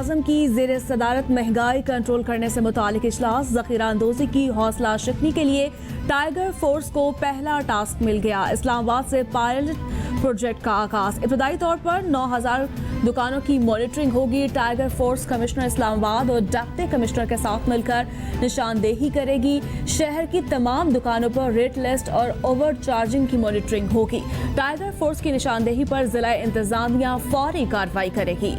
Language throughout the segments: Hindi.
वज़ीर-ए-आज़म की ज़ेर सदारत महंगाई कंट्रोल करने से मुतालिक इजलास, ज़ख़ीरा अंदोज़ी की हौसला शिकनी के लिए टाइगर फोर्स को पहला टास्क मिल गया। इस्लामाबाद से पायलट प्रोजेक्ट का आगाज। इब्तदाई तौर पर 9000 दुकानों की मॉनिटरिंग होगी। टाइगर फोर्स कमिश्नर इस्लामाबाद और डिप्टी कमिश्नर के साथ मिलकर निशानदेही करेगी। शहर की तमाम दुकानों पर रेट लिस्ट और ओवर चार्जिंग की मॉनिटरिंग होगी। टाइगर फोर्स की निशानदेही पर जिला इंतजामिया फौरी कार्रवाई करेगी।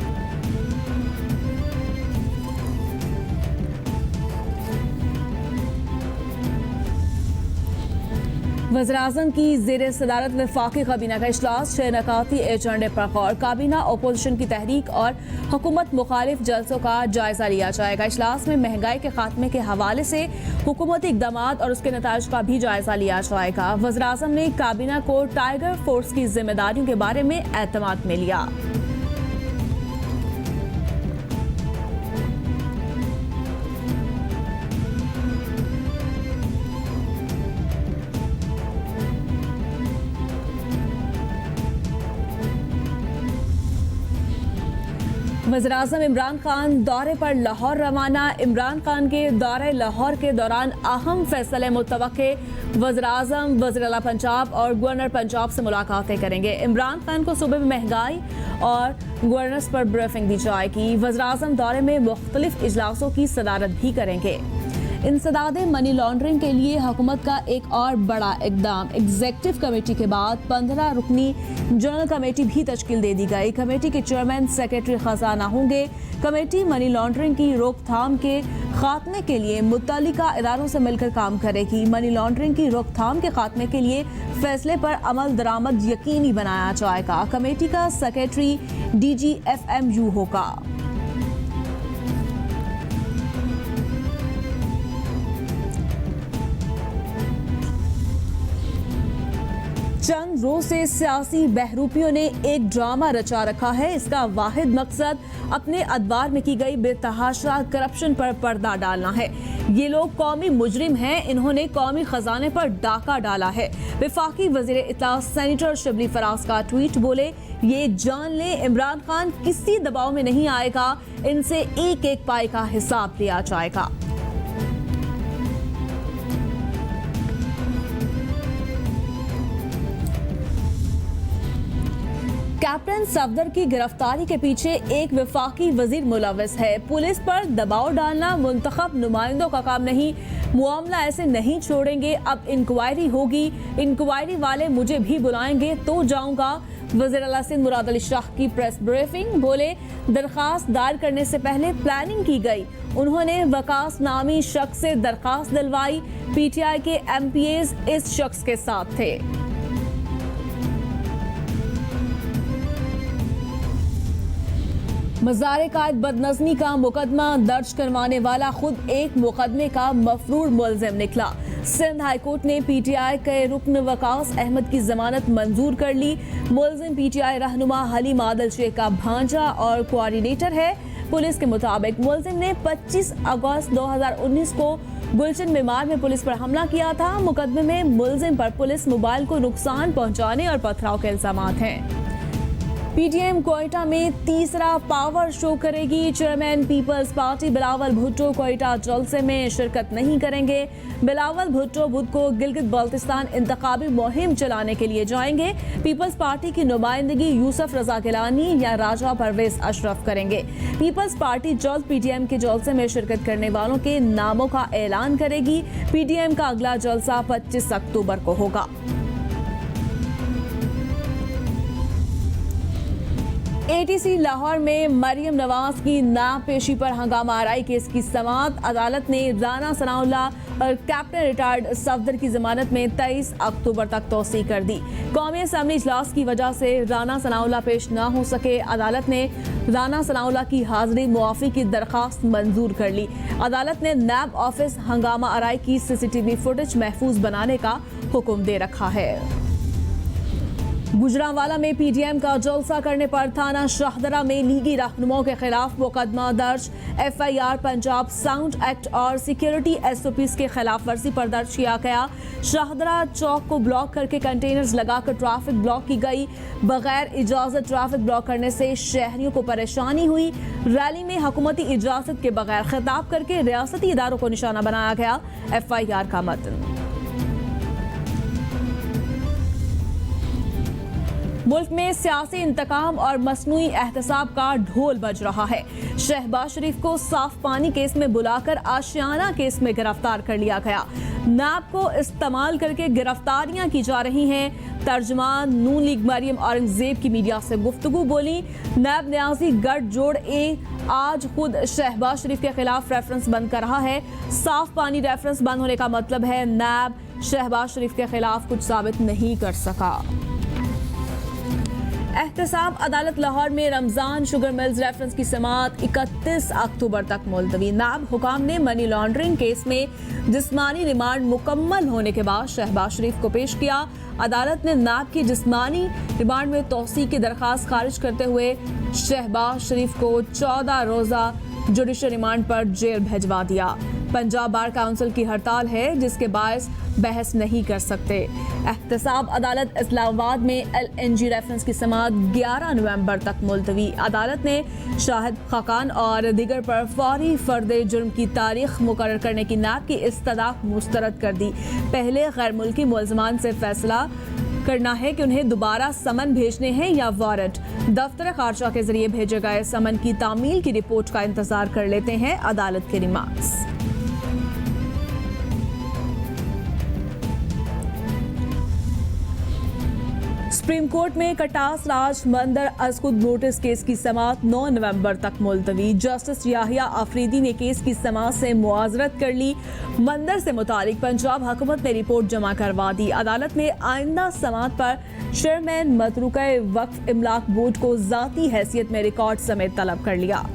वज़ीर-ए-आज़म की ज़ेर सदारत वफ़ाक़ी काबीना का इजलास, 6 नकाती एजेंडे पर गौर। काबीना अपोजिशन की तहरीक और हुकूमत मुखालिफ जलसों का जायजा लिया जाएगा। इजलास में महंगाई के खात्मे के हवाले से हुकूमती इक़दामात और उसके नताइज का भी जायजा लिया जाएगा। वज़ीर-ए-आज़म ने काबीना को टाइगर फोर्स की जिम्मेदारियों के बारे में एतमाद में लिया। वज़ीर-ए-आज़म इमरान खान दौरे पर लाहौर रवाना। इमरान खान के दौरे लाहौर के दौरान अहम फैसले मुतवक्के। वज़ीर-ए-आज़म वज़ीर आला पंजाब और गवर्नर पंजाब से मुलाकातें करेंगे। इमरान खान को सूबे में महंगाई और गवर्नर्स पर ब्रीफिंग दी जाएगी। वज़ीर-ए-आज़म दौरे में मुख्तलिफ इजलासों की सदारत भी करेंगे। इंसदाद मनी लॉन्ड्रिंग के लिए हुकूमत का एक और बड़ा इकदाम। एग्जीक्यूटिव कमेटी के बाद 15 रुकनी जनरल कमेटी भी तश्कील दे दी गई। कमेटी के चेयरमैन सेक्रेटरी खजाना होंगे। कमेटी मनी लॉन्ड्रिंग की रोकथाम के खात्मे के लिए मुत्तल्लिका इदारों से मिलकर काम करेगी। मनी लॉन्ड्रिंग की रोकथाम के खात्मे के लिए फैसले पर अमल दरामद यकीनी बनाया जाएगा। कमेटी का सेक्रेटरी DGFMU होगा। चंद रोज से सियासी बहरूपियों ने एक ड्रामा रचा रखा है। इसका वाहिद मकसद अपने अदवार में की गई बेतहाशा करप्शन पर पर्दा डालना है। ये लोग कौमी मुजरिम हैं। इन्होंने कौमी खजाने पर डाका डाला है। वफाकी वजीर इत्तला सेनेटर शिबली फराज का ट्वीट, बोले ये जान ले इमरान खान किसी दबाव में नहीं आएगा, इनसे एक एक पाई का हिसाब लिया जाएगा। कैप्टन सफदर की गिरफ्तारी के पीछे एक वफाकी वजीर मुलविस है। पुलिस पर दबाव डालना मुंतखब नुमाइंदों का काम नहीं। मामला ऐसे नहीं छोड़ेंगे। अब इंक्वायरी होगी। इंक्वायरी वाले मुझे भी बुलाएंगे तो जाऊंगा। वज़ीर आला सिंध मुराद अली शाह की प्रेस ब्रीफिंग, बोले दरखास्त दायर करने से पहले प्लानिंग की गई। उन्होंने वकास नामी शख्स से दरखास्त दिलवाई। PTI के MPAs इस शख्स के साथ थे। मज़ार-ए-कायद बदनज़मी का मुकदमा दर्ज करवाने वाला खुद एक मुकदमे का मफरूर मुलज़िम निकला। सिंध हाई कोर्ट ने PTI के रुकन वकास अहमद की जमानत मंजूर कर ली। मुलज़िम PTI रहनुमा हलीम आदिल शेख का भांजा और कोऑर्डिनेटर है। पुलिस के मुताबिक मुलज़िम ने 25 अगस्त 2019 को गुलशन मेमार में पुलिस पर हमला किया था। मुकदमे में मुलज़िम पर पुलिस मोबाइल को नुकसान पहुंचाने और पथराव के इल्जामात हैं। PTM क्वेटा में तीसरा पावर शो करेगी। Chairman peoples party Bilawal Bhutto Quetta जलसे में शिरकत नहीं करेंगे। बिलावल भुट्टो बुध को गिलगित बाल्टिस्तान इंतखाबी मुहिम चलाने के लिए जाएंगे। पीपल्स पार्टी की नुमाइंदगी यूसुफ रजा गिलानी या राजा परवेज अशरफ करेंगे। पीपल्स पार्टी जल्द PTM के जलसे में शिरकत करने वालों के नामों का ऐलान करेगी। PTM का अगला जलसा 25 अक्टूबर को होगा। ATC लाहौर में मरियम नवाज की नापेशी पर हंगामा आराई केस की समाअत। अदालत ने राना सनाउल्लाह और कैप्टन रिटायर्ड सफदर की जमानत में 23 अक्टूबर तक तौसी कर दी। कौमी असम्बली इजलास की वजह से राना सनाउल्लाह पेश न हो सके। अदालत ने राना सनाउल्लाह की हाजिरी मुआफी की दरखास्त मंजूर कर ली। अदालत ने नैब ऑफिस हंगामा आराई की CCTV फुटेज महफूज बनाने का हुक्म दे रखा है। गुजरांवाला में पीडीएम का जलसा करने पर थाना शाहदरा में लीगी रहनुमाओं के खिलाफ मुकदमा दर्ज। एफआईआर पंजाब साउंड एक्ट और सिक्योरिटी एसओपीज के खिलाफ वर्जी पर दर्ज किया गया। शाहदरा चौक को ब्लॉक करके कंटेनर्स लगाकर ट्रैफिक ब्लॉक की गई। बगैर इजाजत ट्रैफिक ब्लॉक करने से शहरियों को परेशानी हुई। रैली में हुकूमती इजाजत के बगैर खिताब करके रियासती इदारों को निशाना बनाया गया। एफआईआर का मतन। मुल्क में सियासी इंतकाम और मसनूई एहतसाब का ढोल बज रहा है। शहबाज शरीफ को साफ पानी केस में बुलाकर आशियाना केस में गिरफ्तार कर लिया गया। नैब को इस्तेमाल करके गिरफ्तारियां की जा रही हैं। तर्जुमान नून लीग मरियम औरंगजेब की मीडिया से गुफ्तगू बोली। नैब न्याजी गठजोड़ ए आज खुद शहबाज शरीफ के खिलाफ रेफरेंस बंद कर रहा है। साफ पानी रेफरेंस बंद होने का मतलब है नैब शहबाज शरीफ के खिलाफ कुछ साबित नहीं कर सका। एहतसाब अदालत लाहौर में रमजान शुगर मिल्स रेफरेंस की समाअत 31 अक्टूबर तक मुलतवी। नायब हुकाम ने मनी लॉन्ड्रिंग केस में जिस्मानी रिमांड मुकम्मल होने के बाद शहबाज शरीफ को पेश किया। अदालत ने नायब की जिस्मानी रिमांड में तौसीक की दरखास्त खारिज करते हुए शहबाज शरीफ को 14 रोजा जुडिशल रिमांड पर जेल भेजवा दिया। पंजाब बार काउंसिल की हड़ताल है जिसके बायस बहस नहीं कर सकते। एहतसाब अदालत इस्लामाबाद में LNG रेफरेंस की समाअत 11 नवंबर तक मुलतवी। अदालत ने शाहिद खाकान और दीगर पर फौरी फर्दे जुर्म की तारीख मुकर्रर करने की नैब की इस्तदा मुस्तरद कर दी। पहले गैर मुल्की मुलजमान से फैसला करना है कि उन्हें दोबारा समन भेजने हैं या वारंट। दफ्तर खारजा के जरिए भेजे गए समन की तामील की रिपोर्ट का इंतजार कर लेते हैं अदालत के रिमार्क्स। सुप्रीम कोर्ट में कटास राज मंदर अजखुद नोटिस केस की समाअत 9 नवंबर तक मुलतवी। जस्टिस याहिया आफरीदी ने केस की समाअत से मुआजरत कर ली। मंदर से मुतालिक पंजाब हुकूमत ने रिपोर्ट जमा करवा दी। अदालत ने आइंदा समाअत पर चेयरमैन मतरूका वक्फ इमलाक बोर्ड को जाती हैसियत में रिकॉर्ड समेत तलब कर लिया।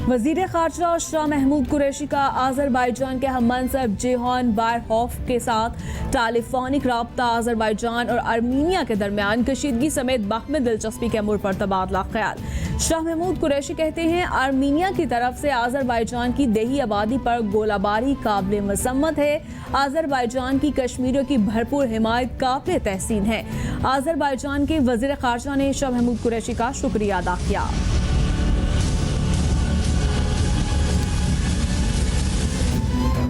वजीर खारजा शाह महमूद कुरैशी का आज़रबाईजान के हममंसब जेहान बायरहोफ के साथ टेलीफोनिक राब्ता। आज़रबाईजान और आर्मीनिया के दरमियान कशीदगी समेत बाहमी दिलचस्पी के अमूर पर तबादला ख्याल। शाह महमूद कुरैशी कहते हैं आर्मीनिया की तरफ से आज़रबाईजान की देही आबादी पर गोलाबारी काबिल मसम्मत है। आज़रबाईजान की कश्मीरियों की भरपूर हिमायत काबिल तहसीन है। आज़रबाईजान के वजीर खारजा ने शाह महमूद कुरैशी का शुक्रिया अदा किया।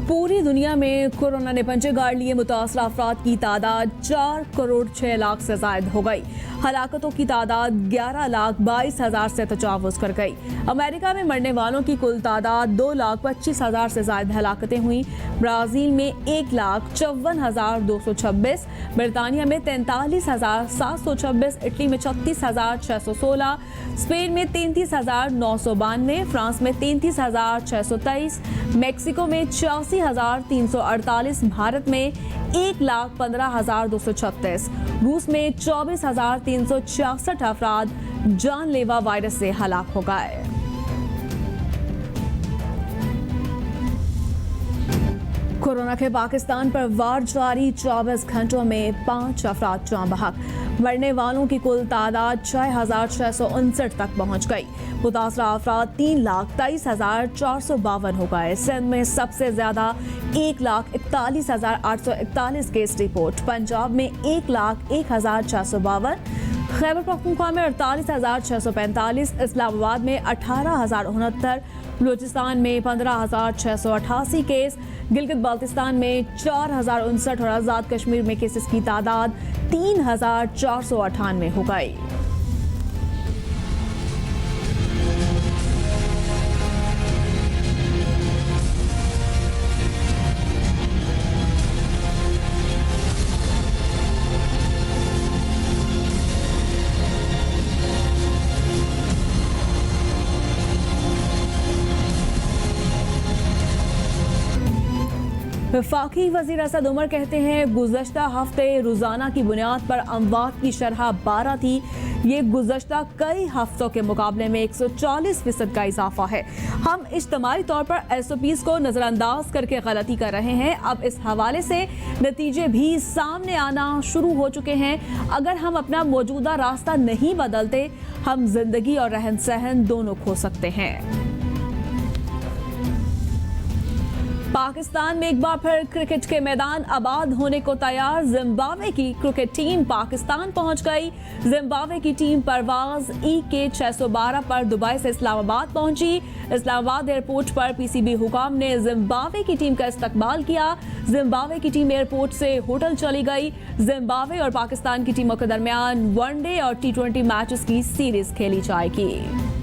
पूरी दुनिया में कोरोना ने पंजे गाड़ लिए। मुतासर अफराद की तादाद 4 करोड़ 6 लाख से जायद हो गई। हलाकतों की तादाद 11,22,000 से तजावुज कर गई। अमेरिका में मरने वालों की कुल तादाद 2,25,000 से जायद हलाकतें हुई। ब्राज़ील में 1,54,226, बरतानिया में 43,726, इटली में 36,616, स्पेन में 33,992, फ्रांस में 33,623, मैक्सिको में 86,348, भारत में 1,15,236, रूस में 24,366 अफराद जानलेवा वायरस से हलाक हो गए। कोरोना के पाकिस्तान पर वार जारी। 24 घंटों में 5 अफराद जान बहक। मरने वालों की कुल तादाद 6,659 तक पहुंच गई। मुतासरा अफराद 3,23,452 हो गए। सिंध में सबसे ज्यादा 1,41,841 केस रिपोर्ट। पंजाब में 1,01,652, खैबर पख्तूनख्वा में 48,645, इस्लामाबाद में 18,069, बलूचिस्तान में 15,688 केस, गिलगित बाल्तिस्तान में 4,059 और आज़ाद कश्मीर में केसेस की तादाद 3,498 हो गई। वफाकी वज़ीर असद उमर कहते हैं गुज़श्ता हफ्ते रोज़ाना की बुनियाद पर अमवात की शरह 12 थी। ये गुज़श्ता कई हफ्तों के मुकाबले में 140% का इजाफा है। हम इज्तिमाई तौर पर SOPs को नज़रअंदाज करके गलती कर रहे हैं। अब इस हवाले से नतीजे भी सामने आना शुरू हो चुके हैं। अगर हम अपना मौजूदा रास्ता नहीं बदलते, हम जिंदगी और रहन सहन दोनों खो सकते हैं। पाकिस्तान में एक बार फिर क्रिकेट के मैदान आबाद होने को तैयार। जिम्बाब्वे की क्रिकेट टीम पाकिस्तान पहुंच गई। जिम्बाब्वे की टीम परवाज EK 612 पर दुबई से इस्लामाबाद पहुंची। इस्लामाबाद एयरपोर्ट पर PCB हुकाम ने जिम्बाब्वे की टीम का इस्तकबाल किया। जिम्बाब्वे की टीम एयरपोर्ट से होटल चली गई। जिम्बाब्वे और पाकिस्तान की टीमों के दरमियान वनडे और T20 मैचेस की सीरीज खेली जाएगी।